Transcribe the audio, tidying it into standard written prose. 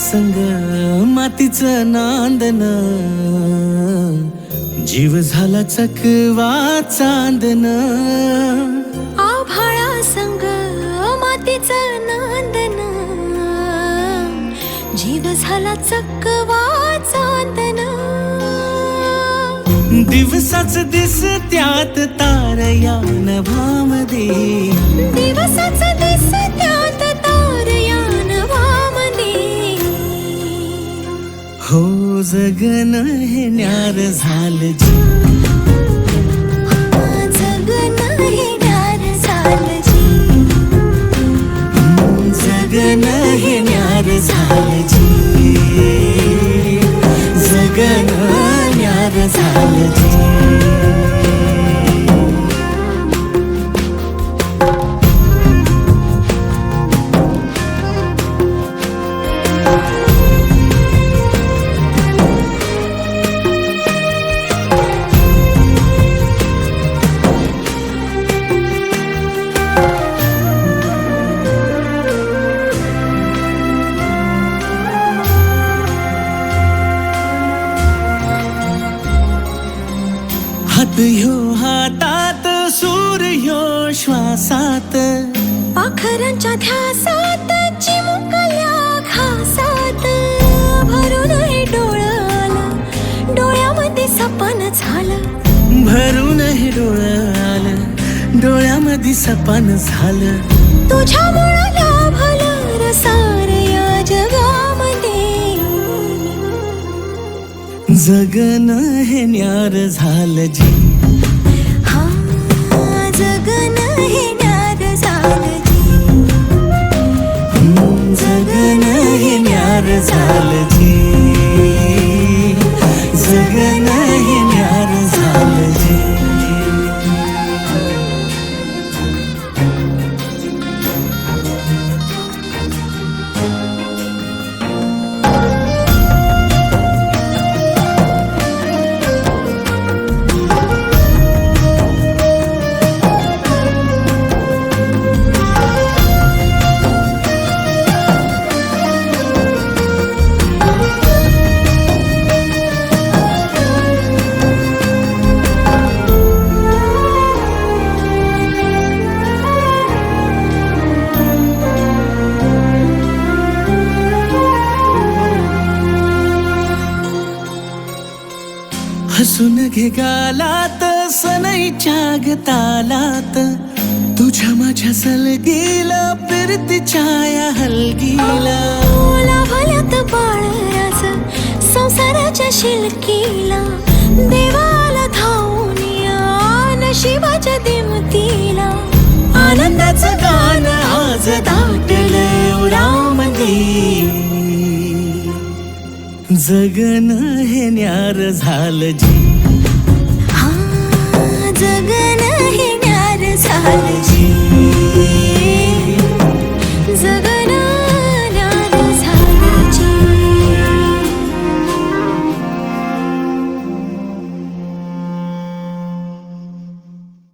संग मातीचं नांदन, जीव झाला चकवा चांदन. आभाळा संग मातीचं नांदन, जीव झाला चकवा चांदन. दिवसाच दिसत्यात तारया नभामध्ये, दिवसाच दिसत्यात तारया नभामध्ये. हो जगन हे न्यार झालं जी, जगन हे न्यार झालं जी. जगन हे न्यार झालं जी, जगन न्यार झालं जी. हात ह्यो हातात, सूर ह्यो श्वासात, पाखरांच्या ध्यासात, चिमुकल्या घासात. भरून हे डोळं आलं, डोळ्यामध्ये सपन झालं. भरून हे डोळं आलं, डोळ्यामध्ये सपन झालं. तुझ्यामुळं लाभलं रसार या जगामध्ये. जगन हे न्यार झालं जी, हा जगन हे न्यार झालं जी. जगन हे न्यार झालं जी, जगन हे न्यार झालं जी. हसून घे गालात, सनईच्या गतालात, तुझ्या माझ्या सलगीला, फिरतीच्या या हलगीला. लाभल्यात बाळराज संसाराच्या शिलकीला. देवाला धावून या नशिबाच्या दिमतीला. आनंदाचं गाण आज दाटलं उरामध्ये. जगन हे न्यार झालं जी, हा जगन हे न्यार झालं जी.